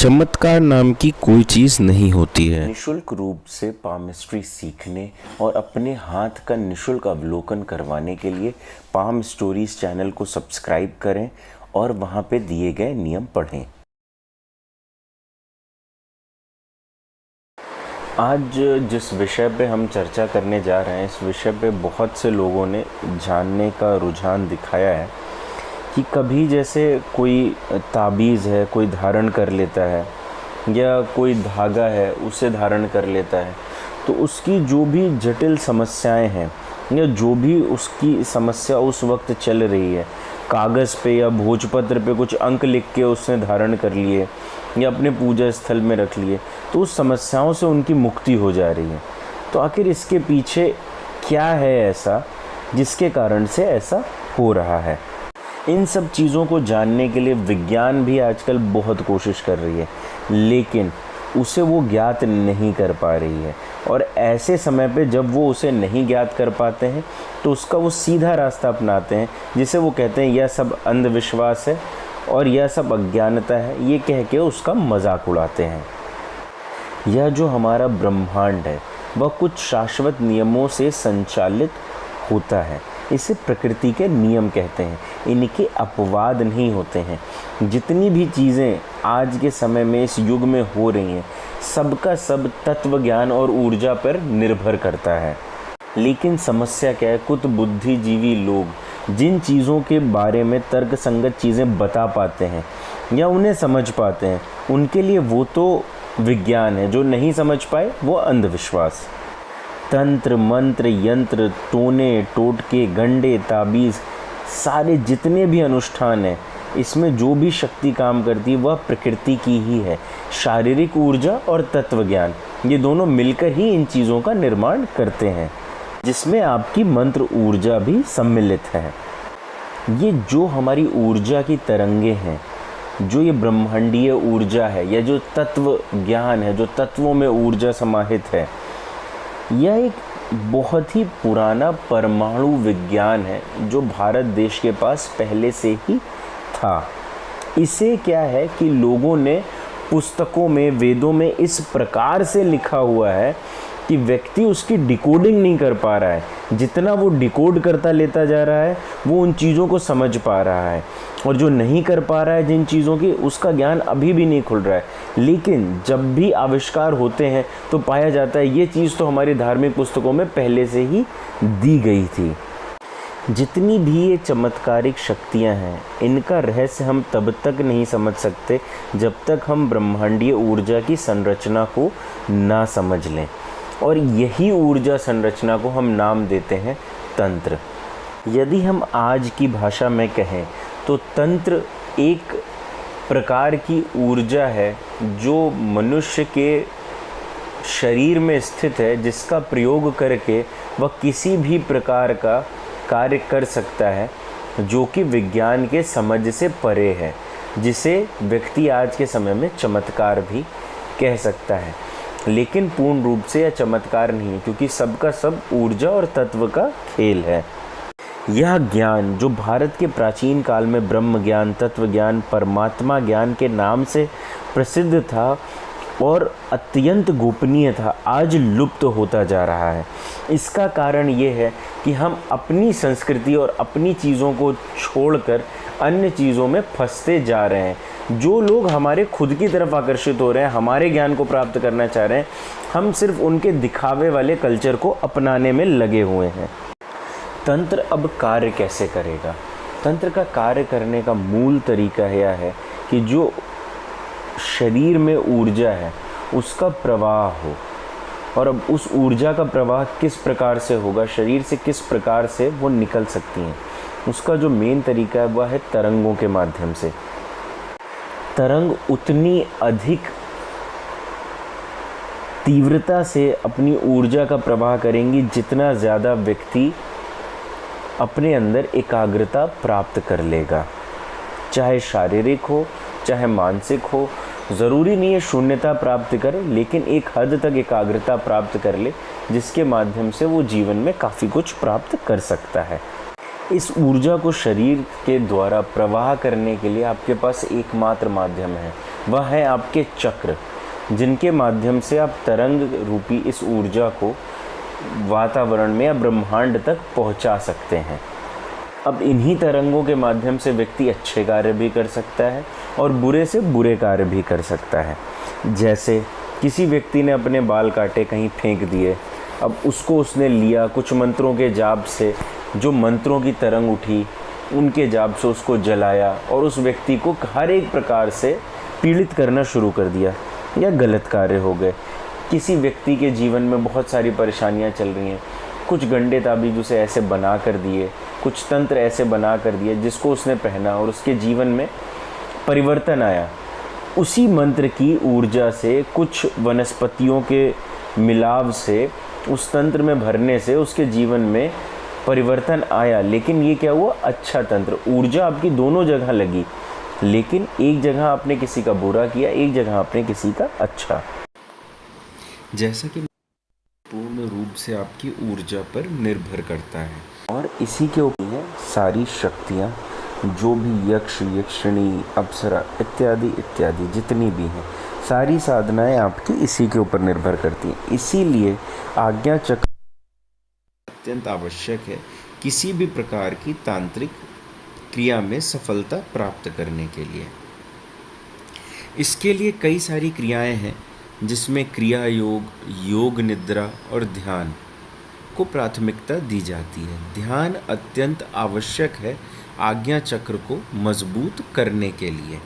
चमत्कार नाम की कोई चीज़ नहीं होती है। निशुल्क रूप से पामिस्ट्री सीखने और अपने हाथ का निशुल्क अवलोकन करवाने के लिए पाम स्टोरीज चैनल को सब्सक्राइब करें और वहां पे दिए गए नियम पढ़ें। आज जिस विषय पे हम चर्चा करने जा रहे हैं, इस विषय पे बहुत से लोगों ने जानने का रुझान दिखाया है कि कभी जैसे कोई ताबीज़ है, कोई धारण कर लेता है या कोई धागा है उसे धारण कर लेता है, तो उसकी जो भी जटिल समस्याएं हैं या जो भी उसकी समस्या उस वक्त चल रही है, कागज़ पे या भोजपत्र पे कुछ अंक लिख के उसने धारण कर लिए या अपने पूजा स्थल में रख लिए, तो उस समस्याओं से उनकी मुक्ति हो जा रही है। तो आखिर इसके पीछे क्या है ऐसा जिसके कारण से ऐसा हो रहा है? इन सब चीज़ों को जानने के लिए विज्ञान भी आजकल बहुत कोशिश कर रही है, लेकिन उसे वो ज्ञात नहीं कर पा रही है। और ऐसे समय पे जब वो उसे नहीं ज्ञात कर पाते हैं तो उसका वो सीधा रास्ता अपनाते हैं, जिसे वो कहते हैं यह सब अंधविश्वास है और यह सब अज्ञानता है, ये कह के उसका मजाक उड़ाते हैं। यह जो हमारा ब्रह्मांड है वह कुछ शाश्वत नियमों से संचालित होता है। इसे प्रकृति के नियम कहते हैं, इनके अपवाद नहीं होते हैं। जितनी भी चीज़ें आज के समय में इस युग में हो रही हैं, सबका सब तत्व ज्ञान और ऊर्जा पर निर्भर करता है। लेकिन समस्या क्या है, कुछ बुद्धिजीवी लोग जिन चीज़ों के बारे में तर्क संगत चीज़ें बता पाते हैं या उन्हें समझ पाते हैं, उनके लिए वो तो विज्ञान है, जो नहीं समझ पाए वो अंधविश्वास। तंत्र मंत्र यंत्र टोने टोटके गंडे ताबीज़ सारे जितने भी अनुष्ठान हैं, इसमें जो भी शक्ति काम करती है वह प्रकृति की ही है। शारीरिक ऊर्जा और तत्व ज्ञान, ये दोनों मिलकर ही इन चीज़ों का निर्माण करते हैं, जिसमें आपकी मंत्र ऊर्जा भी सम्मिलित है। ये जो हमारी ऊर्जा की तरंगे हैं, जो ये ब्रह्मांडीय ऊर्जा है या जो तत्व ज्ञान है, जो तत्वों में ऊर्जा समाहित है, यह एक बहुत ही पुराना परमाणु विज्ञान है जो भारत देश के पास पहले से ही था। इसे क्या है कि लोगों ने पुस्तकों में, वेदों में इस प्रकार से लिखा हुआ है कि व्यक्ति उसकी डिकोडिंग नहीं कर पा रहा है। जितना वो डिकोड करता लेता जा रहा है वो उन चीज़ों को समझ पा रहा है, और जो नहीं कर पा रहा है जिन चीज़ों की, उसका ज्ञान अभी भी नहीं खुल रहा है। लेकिन जब भी आविष्कार होते हैं तो पाया जाता है ये चीज़ तो हमारी धार्मिक पुस्तकों में पहले से ही दी गई थी। जितनी भी ये चमत्कारिक शक्तियाँ हैं, इनका रहस्य हम तब तक नहीं समझ सकते जब तक हम ब्रह्मांडीय ऊर्जा की संरचना को ना समझ लें। और यही ऊर्जा संरचना को हम नाम देते हैं तंत्र। यदि हम आज की भाषा में कहें तो तंत्र एक प्रकार की ऊर्जा है जो मनुष्य के शरीर में स्थित है, जिसका प्रयोग करके वह किसी भी प्रकार का कार्य कर सकता है जो कि विज्ञान के समझ से परे है, जिसे व्यक्ति आज के समय में चमत्कार भी कह सकता है। लेकिन पूर्ण रूप से यह चमत्कार नहीं है, क्योंकि सबका सब ऊर्जा और तत्व का खेल है। यह ज्ञान जो भारत के प्राचीन काल में ब्रह्म ज्ञान, तत्व ज्ञान, परमात्मा ज्ञान के नाम से प्रसिद्ध था और अत्यंत गोपनीय था, आज लुप्त होता जा रहा है। इसका कारण ये है कि हम अपनी संस्कृति और अपनी चीज़ों को छोड़कर अन्य चीज़ों में फंसते जा रहे हैं। जो लोग हमारे खुद की तरफ आकर्षित हो रहे हैं, हमारे ज्ञान को प्राप्त करना चाह रहे हैं, हम सिर्फ उनके दिखावे वाले कल्चर को अपनाने में लगे हुए हैं। तंत्र अब कार्य कैसे करेगा? तंत्र का कार्य करने का मूल तरीका यह है कि जो शरीर में ऊर्जा है उसका प्रवाह हो, और अब उस ऊर्जा का प्रवाह किस प्रकार से होगा, शरीर से किस प्रकार से वो निकल सकती हैं, उसका जो मेन तरीका है वह है तरंगों के माध्यम से। तरंग उतनी अधिक तीव्रता से अपनी ऊर्जा का प्रवाह करेंगी जितना ज़्यादा व्यक्ति अपने अंदर एकाग्रता प्राप्त कर लेगा, चाहे शारीरिक हो चाहे मानसिक हो। ज़रूरी नहीं है शून्यता प्राप्त करे, लेकिन एक हद तक एकाग्रता प्राप्त कर ले, जिसके माध्यम से वो जीवन में काफ़ी कुछ प्राप्त कर सकता है। इस ऊर्जा को शरीर के द्वारा प्रवाह करने के लिए आपके पास एकमात्र माध्यम है, वह है आपके चक्र, जिनके माध्यम से आप तरंग रूपी इस ऊर्जा को वातावरण में या ब्रह्मांड तक पहुंचा सकते हैं। अब इन्हीं तरंगों के माध्यम से व्यक्ति अच्छे कार्य भी कर सकता है और बुरे से बुरे कार्य भी कर सकता है। जैसे किसी व्यक्ति ने अपने बाल काटे, कहीं फेंक दिए, अब उसको उसने लिया, कुछ मंत्रों के जाप से, जो मंत्रों की तरंग उठी उनके जाप से उसको जलाया और उस व्यक्ति को हर एक प्रकार से पीड़ित करना शुरू कर दिया, या गलत कार्य हो गए। किसी व्यक्ति के जीवन में बहुत सारी परेशानियां चल रही हैं, कुछ गंडे ताबीज उसे ऐसे बना कर दिए, कुछ तंत्र ऐसे बना कर दिए जिसको उसने पहना और उसके जीवन में परिवर्तन आया। उसी मंत्र की ऊर्जा से, कुछ वनस्पतियों के मिलाव से, उस तंत्र में भरने से उसके जीवन में परिवर्तन आया। लेकिन ये क्या हुआ? अच्छा तंत्र, ऊर्जा आपकी दोनों जगह लगी, लेकिन एक जगह आपने किसी का बुरा किया, एक जगह आपने किसी का अच्छा। जैसा कि पूर्ण रूप से आपकी ऊर्जा पर निर्भर करता है। और इसी के ऊपर है सारी शक्तियाँ, जो भी यक्ष, यक्षिणी, अप्सरा इत्यादि इत्यादि जितनी भी हैं, सारी साधनाएं आपकी इसी के ऊपर निर्भर करती हैं। इसीलिए आज्ञा चक्र अत्यंत आवश्यक है किसी भी प्रकार की तांत्रिक क्रिया में सफलता प्राप्त करने के लिए। इसके लिए कई सारी क्रियाएं हैं, जिसमें क्रिया योग, योग निद्रा और ध्यान को प्राथमिकता दी जाती है। ध्यान अत्यंत आवश्यक है आज्ञा चक्र को मजबूत करने के लिए,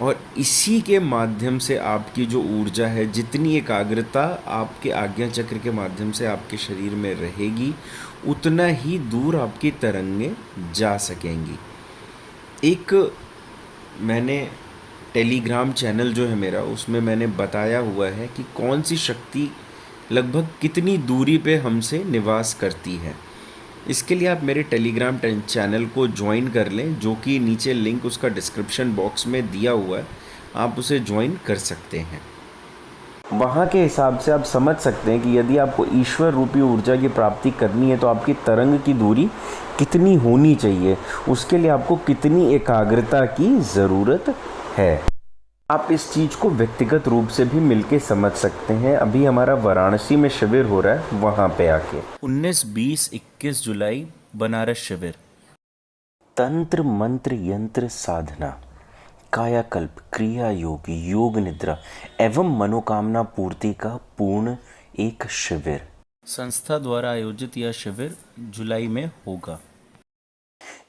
और इसी के माध्यम से आपकी जो ऊर्जा है, जितनी एकाग्रता आपके आज्ञा चक्र के माध्यम से आपके शरीर में रहेगी, उतना ही दूर आपकी तरंगें जा सकेंगी। एक मैंने टेलीग्राम चैनल जो है मेरा, उसमें मैंने बताया हुआ है कि कौन सी शक्ति लगभग कितनी दूरी पे हमसे निवास करती है। इसके लिए आप मेरे टेलीग्राम चैनल को ज्वाइन कर लें, जो कि नीचे लिंक उसका डिस्क्रिप्शन बॉक्स में दिया हुआ है, आप उसे ज्वाइन कर सकते हैं। वहाँ के हिसाब से आप समझ सकते हैं कि यदि आपको ईश्वर रूपी ऊर्जा की प्राप्ति करनी है तो आपकी तरंग की दूरी कितनी होनी चाहिए, उसके लिए आपको कितनी एकाग्रता की ज़रूरत है। आप इस चीज़ को व्यक्तिगत रूप से भी मिलके समझ सकते हैं। अभी हमारा वाराणसी में शिविर हो रहा है, वहाँ पे आके 19, 20, 21 जुलाई बनारस शिविर। तंत्र मंत्र यंत्र साधना, कायाकल्प, क्रिया योग, योग निद्रा एवं मनोकामना पूर्ति का पूर्ण एक शिविर संस्था द्वारा आयोजित यह शिविर जुलाई में होगा।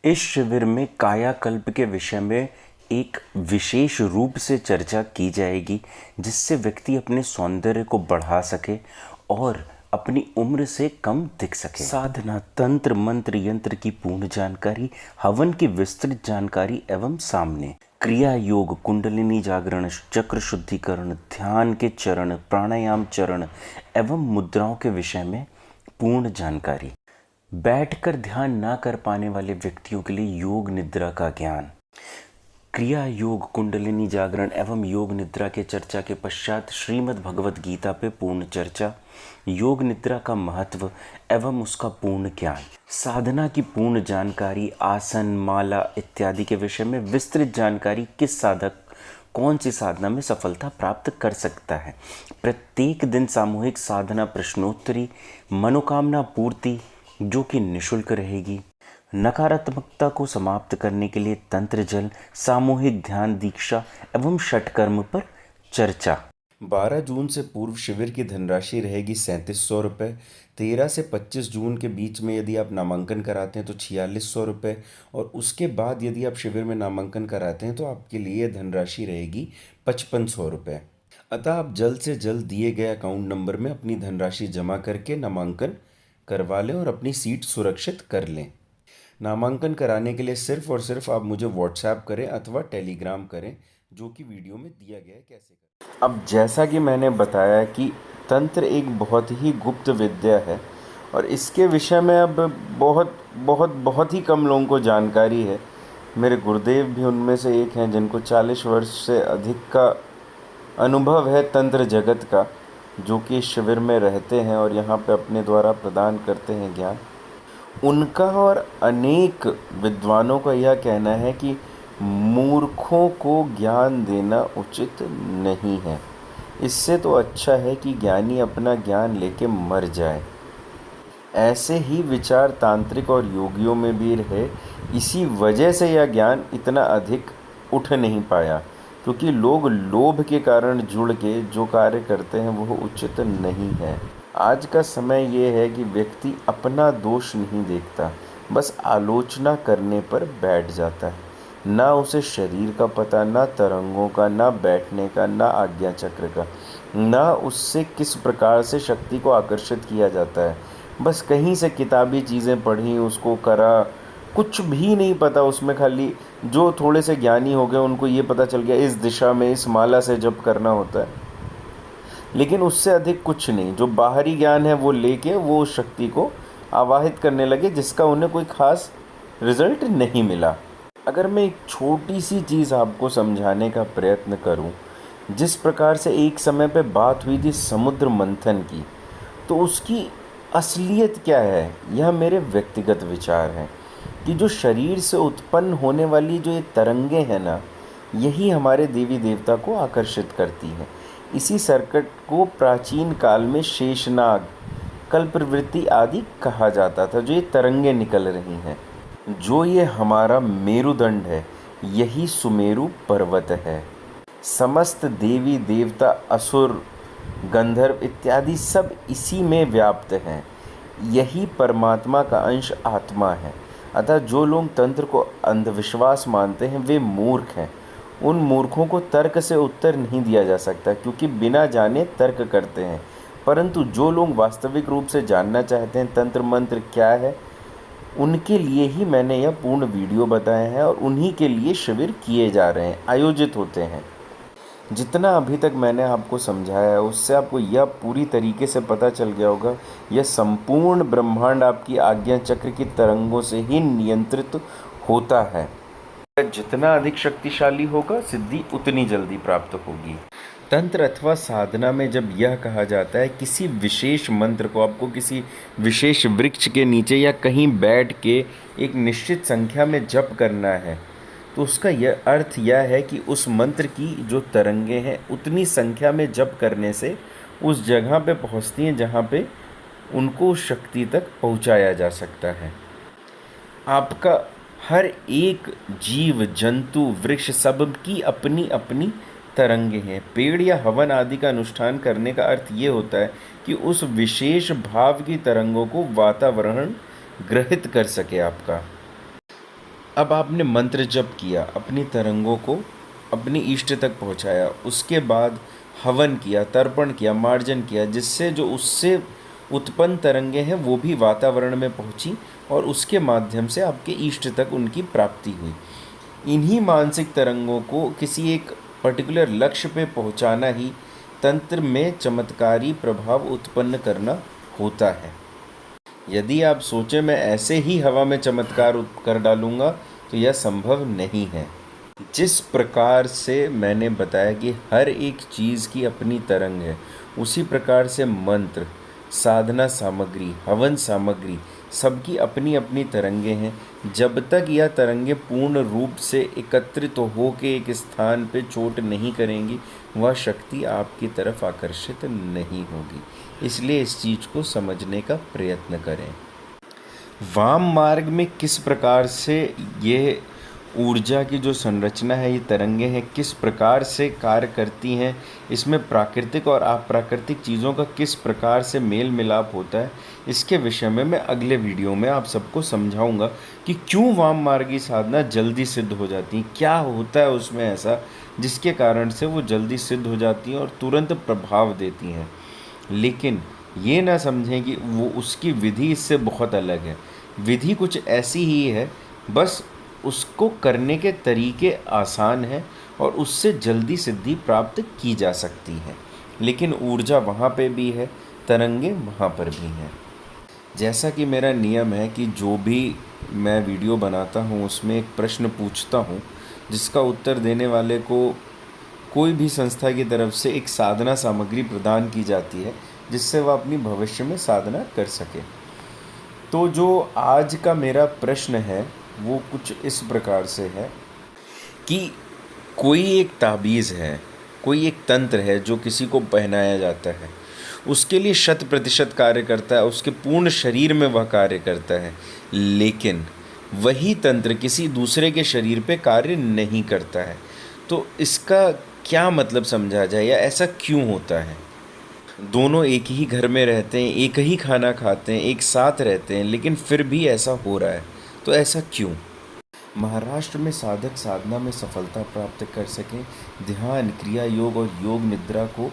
इस शिविर में कायाकल्प के विषय में एक विशेष रूप से चर्चा की जाएगी, जिससे व्यक्ति अपने सौंदर्य को बढ़ा सके और अपनी उम्र से कम दिख सके। साधना, तंत्र मंत्र यंत्र की पूर्ण जानकारी, हवन की विस्तृत जानकारी एवं सामने, क्रिया योग, कुंडलिनी जागरण, चक्र शुद्धिकरण, ध्यान के चरण, प्राणायाम चरण एवं मुद्राओं के विषय में पूर्ण जानकारी। बैठकर ध्यान ना कर पाने वाले व्यक्तियों के लिए योग निद्रा का ज्ञान, क्रिया योग, कुंडलिनी जागरण एवं योग निद्रा के चर्चा के पश्चात श्रीमद् भगवत गीता पे पूर्ण चर्चा, योग निद्रा का महत्व एवं उसका पूर्ण ज्ञान, साधना की पूर्ण जानकारी, आसन, माला इत्यादि के विषय में विस्तृत जानकारी, किस साधक कौन सी साधना में सफलता प्राप्त कर सकता है। प्रत्येक दिन सामूहिक साधना प्रश्नोत्तरी, मनोकामना पूर्ति जो कि निःशुल्क रहेगी, नकारात्मकता को समाप्त करने के लिए तंत्र जल, सामूहिक ध्यान दीक्षा एवं षटकर्म पर चर्चा। 12 जून से पूर्व शिविर की धनराशि रहेगी 3700 रुपये। 13 से 25 जून के बीच में यदि आप नामांकन कराते हैं तो 4600 रुपये, और उसके बाद यदि आप शिविर में नामांकन कराते हैं तो आपके लिए धनराशि रहेगी 5500 रुपये। अतः आप जल्द से जल्द दिए गए अकाउंट नंबर में अपनी धनराशि जमा करके नामांकन करवा लें और अपनी सीट सुरक्षित कर लें। नामांकन कराने के लिए सिर्फ और सिर्फ आप मुझे व्हाट्सएप करें अथवा टेलीग्राम करें, जो कि वीडियो में दिया गया है कैसे करें। अब जैसा कि मैंने बताया कि तंत्र एक बहुत ही गुप्त विद्या है और इसके विषय में अब बहुत ही कम लोगों को जानकारी है। मेरे गुरुदेव भी उनमें से एक हैं जिनको 40 वर्ष से अधिक का अनुभव है तंत्र जगत का, जो कि शिविर में रहते हैं और यहाँ पे अपने द्वारा प्रदान करते हैं ज्ञान। उनका और अनेक विद्वानों का यह कहना है कि मूर्खों को ज्ञान देना उचित नहीं है। इससे तो अच्छा है कि ज्ञानी अपना ज्ञान लेके मर जाए। ऐसे ही विचार तांत्रिक और योगियों में भी रहे। इसी वजह से यह ज्ञान इतना अधिक उठ नहीं पाया, क्योंकि लोग लोभ के कारण जुड़ के जो कार्य करते हैं वह उचित नहीं है। आज का समय ये है कि व्यक्ति अपना दोष नहीं देखता, बस आलोचना करने पर बैठ जाता है। ना उसे शरीर का पता, ना तरंगों का, ना बैठने का, ना आज्ञा चक्र का, ना उससे किस प्रकार से शक्ति को आकर्षित किया जाता है। बस कहीं से किताबी चीज़ें पढ़ी, उसको करा, कुछ भी नहीं पता उसमें। खाली जो थोड़े से ज्ञानी हो गए उनको ये पता चल गया इस दिशा में इस माला से जप करना होता है, लेकिन उससे अधिक कुछ नहीं। जो बाहरी ज्ञान है वो लेके वो उस शक्ति को आवाहित करने लगे, जिसका उन्हें कोई खास रिजल्ट नहीं मिला। अगर मैं एक छोटी सी चीज़ आपको समझाने का प्रयत्न करूं, जिस प्रकार से एक समय पे बात हुई थी समुद्र मंथन की, तो उसकी असलियत क्या है, यह मेरे व्यक्तिगत विचार हैं कि जो शरीर से उत्पन्न होने वाली जो ये तरंगे हैं ना, यही हमारे देवी देवता को आकर्षित करती हैं। इसी सर्किट को प्राचीन काल में शेषनाग, कल्पवृत्ति आदि कहा जाता था। जो ये तरंगे निकल रही हैं, जो ये हमारा मेरुदंड है, यही सुमेरु पर्वत है। समस्त देवी देवता, असुर, गंधर्व इत्यादि सब इसी में व्याप्त हैं। यही परमात्मा का अंश आत्मा है। अतः जो लोग तंत्र को अंधविश्वास मानते हैं वे मूर्ख हैं। उन मूर्खों को तर्क से उत्तर नहीं दिया जा सकता, क्योंकि बिना जाने तर्क करते हैं। परंतु जो लोग वास्तविक रूप से जानना चाहते हैं तंत्र मंत्र क्या है, उनके लिए ही मैंने यह पूर्ण वीडियो बताए हैं, और उन्हीं के लिए शिविर किए जा रहे हैं, आयोजित होते हैं। जितना अभी तक मैंने आपको समझाया है उससे आपको यह पूरी तरीके से पता चल गया होगा, यह संपूर्ण ब्रह्मांड आपकी आज्ञा चक्र की तरंगों से ही नियंत्रित होता है। जितना अधिक शक्तिशाली होगा, सिद्धि उतनी जल्दी प्राप्त होगी। तंत्र अथवा साधना में जब यह कहा जाता है किसी विशेष मंत्र को आपको किसी विशेष वृक्ष के नीचे या कहीं बैठ के एक निश्चित संख्या में जप करना है, तो उसका यह अर्थ यह है कि उस मंत्र की जो तरंगे हैं उतनी संख्या में जप करने से उस जगह पे पहुंचती हैं जहाँ पे उनको उस शक्ति तक पहुंचाया जा सकता है। आपका हर एक जीव, जंतु, वृक्ष सब की अपनी अपनी तरंगे हैं। पेड़ या हवन आदि का अनुष्ठान करने का अर्थ ये होता है कि उस विशेष भाव की तरंगों को वातावरण ग्रहित कर सके आपका। अब आपने मंत्र जप किया, अपनी तरंगों को अपनी इष्ट तक पहुंचाया, उसके बाद हवन किया, तर्पण किया, मार्जन किया, जिससे जो उससे उत्पन्न तरंगे हैं वो भी वातावरण में पहुंची और उसके माध्यम से आपके इष्ट तक उनकी प्राप्ति हुई। इन्हीं मानसिक तरंगों को किसी एक पर्टिकुलर लक्ष्य पे पहुंचाना ही तंत्र में चमत्कारी प्रभाव उत्पन्न करना होता है। यदि आप सोचें मैं ऐसे ही हवा में चमत्कार कर डालूंगा, तो यह संभव नहीं है। जिस प्रकार से मैंने बताया कि हर एक चीज़ की अपनी तरंग है, उसी प्रकार से मंत्र, साधना सामग्री, हवन सामग्री सबकी अपनी अपनी तरंगे हैं। जब तक यह तरंगे पूर्ण रूप से एकत्रित हो के एक स्थान पे चोट नहीं करेंगी, वह शक्ति आपकी तरफ आकर्षित नहीं होगी। इसलिए इस चीज़ को समझने का प्रयत्न करें। वाम मार्ग में किस प्रकार से ये ऊर्जा की जो संरचना है, ये तरंगे हैं, किस प्रकार से कार्य करती हैं, इसमें प्राकृतिक और अप्राकृतिक चीज़ों का किस प्रकार से मेल मिलाप होता है, इसके विषय में मैं अगले वीडियो में आप सबको समझाऊंगा कि क्यों वाम मार्गी साधना जल्दी सिद्ध हो जाती है, क्या होता है उसमें ऐसा जिसके कारण से वो जल्दी सिद्ध हो जाती हैं और तुरंत प्रभाव देती हैं। लेकिन ये ना समझें कि वो उसकी विधि इससे बहुत अलग है। विधि कुछ ऐसी ही है, बस उसको करने के तरीके आसान हैं और उससे जल्दी सिद्धि प्राप्त की जा सकती है। लेकिन ऊर्जा वहाँ पे भी है, तरंगे वहाँ पर भी हैं। जैसा कि मेरा नियम है कि जो भी मैं वीडियो बनाता हूँ उसमें एक प्रश्न पूछता हूँ, जिसका उत्तर देने वाले को कोई भी संस्था की तरफ से एक साधना सामग्री प्रदान की जाती है, जिससे वह अपनी भविष्य में साधना कर सके। तो जो आज का मेरा प्रश्न है वो कुछ इस प्रकार से है कि कोई एक ताबीज़ है, कोई एक तंत्र है जो किसी को पहनाया जाता है, उसके लिए शत प्रतिशत कार्य करता है, उसके पूर्ण शरीर में वह कार्य करता है, लेकिन वही तंत्र किसी दूसरे के शरीर पे कार्य नहीं करता है। तो इसका क्या मतलब समझा जाए या ऐसा क्यों होता है? दोनों एक ही घर में रहते हैं, एक ही खाना खाते हैं, एक साथ रहते हैं, लेकिन फिर भी ऐसा हो रहा है। तो ऐसा क्यों? महाराष्ट्र में साधक साधना में सफलता प्राप्त कर सकें, ध्यान, क्रिया योग और योग निद्रा को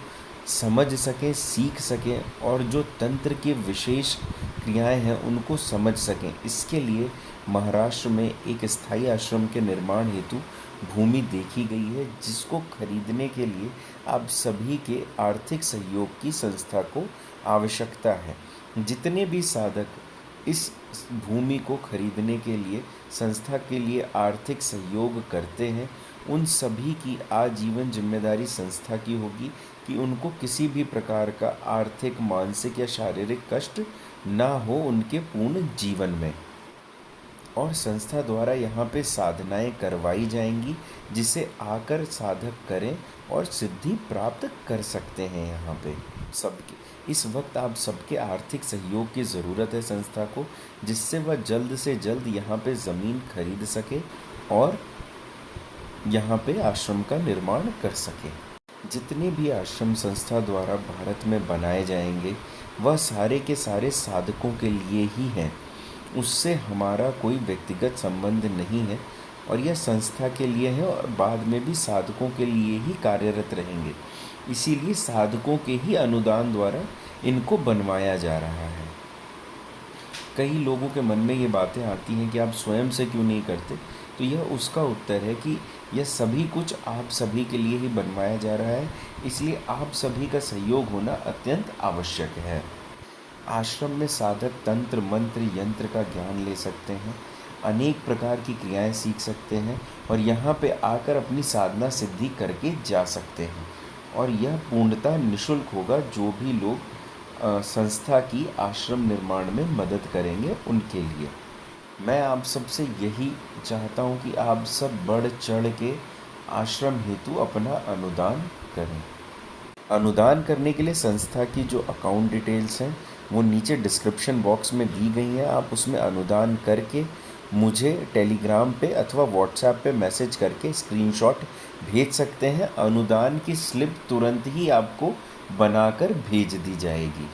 समझ सकें, सीख सकें और जो तंत्र के विशेष क्रियाएं हैं उनको समझ सकें, इसके लिए महाराष्ट्र में एक स्थायी आश्रम के निर्माण हेतु भूमि देखी गई है, जिसको खरीदने के लिए आप सभी के आर्थिक सहयोग की संस्था को आवश्यकता है। जितने भी साधक इस भूमि को खरीदने के लिए संस्था के लिए आर्थिक सहयोग करते हैं, उन सभी की आजीवन जिम्मेदारी संस्था की होगी कि उनको किसी भी प्रकार का आर्थिक, मानसिक या शारीरिक कष्ट ना हो उनके पूर्ण जीवन में। और संस्था द्वारा यहाँ पे साधनाएं करवाई जाएंगी, जिसे आकर साधक करें और सिद्धि प्राप्त कर सकते हैं। यहाँ पे सबके इस वक्त आप सबके आर्थिक सहयोग की ज़रूरत है संस्था को, जिससे वह जल्द से जल्द यहाँ पे ज़मीन खरीद सके और यहाँ पे आश्रम का निर्माण कर सके। जितने भी आश्रम संस्था द्वारा भारत में बनाए जाएंगे वह सारे के सारे साधकों के लिए ही हैं, उससे हमारा कोई व्यक्तिगत संबंध नहीं है और यह संस्था के लिए है और बाद में भी साधकों के लिए ही कार्यरत रहेंगे। इसीलिए साधकों के ही अनुदान द्वारा इनको बनवाया जा रहा है। कई लोगों के मन में ये बातें आती हैं कि आप स्वयं से क्यों नहीं करते, तो यह उसका उत्तर है कि यह सभी कुछ आप सभी के लिए ही बनवाया जा रहा है, इसलिए आप सभी का सहयोग होना अत्यंत आवश्यक है। आश्रम में साधक तंत्र, मंत्र, यंत्र का ज्ञान ले सकते हैं, अनेक प्रकार की क्रियाएं सीख सकते हैं और यहाँ पे आकर अपनी साधना सिद्धि करके जा सकते हैं। और यह पूर्णतः निःशुल्क होगा। जो भी लोग संस्था की आश्रम निर्माण में मदद करेंगे उनके लिए। मैं आप सबसे यही चाहता हूँ कि आप सब बढ़ चढ़ के आश्रम हेतु अपना अनुदान करें। अनुदान करने के लिए संस्था की जो अकाउंट डिटेल्स हैं वो नीचे डिस्क्रिप्शन बॉक्स में दी गई हैं। आप उसमें अनुदान करके मुझे टेलीग्राम पे अथवा व्हाट्सएप पे मैसेज करके स्क्रीनशॉट भेज सकते हैं। अनुदान की स्लिप तुरंत ही आपको बनाकर भेज दी जाएगी।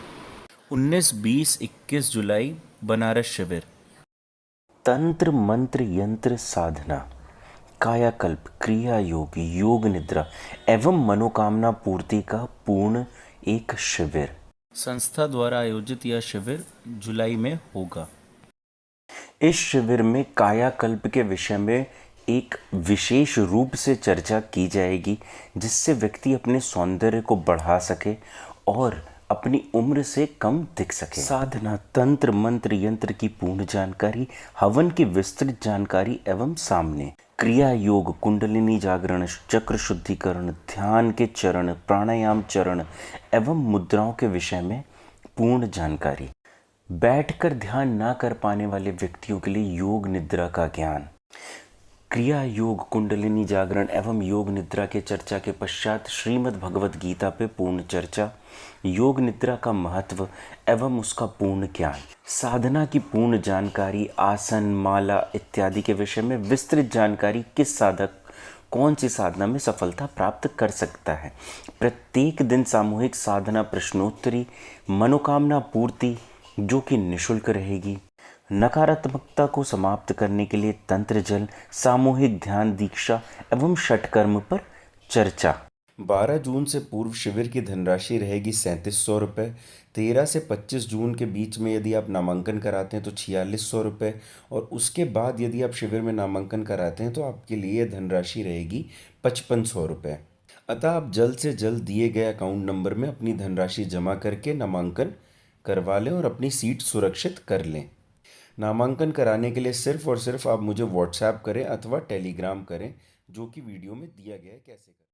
19, 20, 21 जुलाई बनारस शिविर। तंत्र मंत्र यंत्र साधना, कायाकल्प, क्रिया योग, योग निद्रा एवं मनोकामना पूर्ति का पूर्ण एक शिविर। संस्था द्वारा आयोजित यह शिविर जुलाई में होगा। इस शिविर में कायाकल्प के विषय में एक विशेष रूप से चर्चा की जाएगी, जिससे व्यक्ति अपने सौंदर्य को बढ़ा सके और अपनी उम्र से कम दिख सके। साधना, तंत्र मंत्र यंत्र की पूर्ण जानकारी, हवन की विस्तृत जानकारी एवं सामने क्रिया योग, कुंडलिनी जागरण, चक्र शुद्धिकरण, ध्यान के चरण, प्राणायाम चरण एवं मुद्राओं के विषय में पूर्ण जानकारी। बैठकर ध्यान ना कर पाने वाले व्यक्तियों के लिए योग निद्रा का ज्ञान, क्रिया योग, कुंडलिनी जागरण एवं योग निद्रा के चर्चा के पश्चात श्रीमद् भगवत गीता पे पूर्ण चर्चा, योग निद्रा का महत्व एवं उसका पूर्ण ज्ञान, साधना की पूर्ण जानकारी, आसन, माला इत्यादि के विषय में विस्तृत जानकारी, किस साधक कौन सी साधना में सफलता प्राप्त कर सकता है। प्रत्येक दिन सामूहिक साधना प्रश्नोत्तरी, मनोकामना पूर्ति जो कि निःशुल्क रहेगी, नकारात्मकता को समाप्त करने के लिए तंत्र जल, सामूहिक ध्यान दीक्षा एवं षटकर्म पर चर्चा। 12 जून से पूर्व शिविर की धनराशि रहेगी 3700 रुपये। 13 से 25 जून के बीच में यदि आप नामांकन कराते हैं तो 4600 रुपये, और उसके बाद यदि आप शिविर में नामांकन कराते हैं तो आपके लिए धनराशि रहेगी 5500 रुपये। अतः आप जल्द से जल्द दिए गए अकाउंट नंबर में अपनी धनराशि जमा करके नामांकन करवा लें और अपनी सीट सुरक्षित कर लें। नामांकन कराने के लिए सिर्फ और सिर्फ आप मुझे व्हाट्सएप करें अथवा टेलीग्राम करें, जो कि वीडियो में दिया गया है कैसे करें।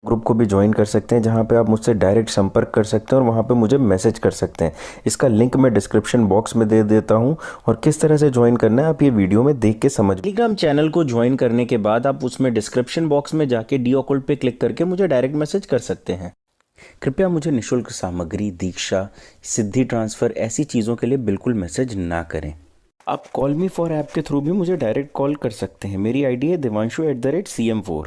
ग्रुप को भी ज्वाइन कर सकते हैं, जहां पे आप मुझसे डायरेक्ट संपर्क कर सकते हैं और वहां पे मुझे मैसेज कर सकते हैं। इसका लिंक मैं डिस्क्रिप्शन बॉक्स में दे देता हूं, और किस तरह से ज्वाइन करना है आप ये वीडियो में देख के समझ। टेलीग्राम चैनल को ज्वाइन करने के बाद आप उसमें डिस्क्रिप्शन बॉक्स में जाके डी ऑकल्ट पे क्लिक करके मुझे डायरेक्ट मैसेज कर सकते हैं। कृपया मुझे निःशुल्क सामग्री, दीक्षा, सिद्धि ट्रांसफ़र ऐसी चीज़ों के लिए बिल्कुल मैसेज ना करें। आप कॉल मी फॉर ऐप के थ्रू भी मुझे डायरेक्ट कॉल कर सकते हैं। मेरी आईडी है devanshu@cm4।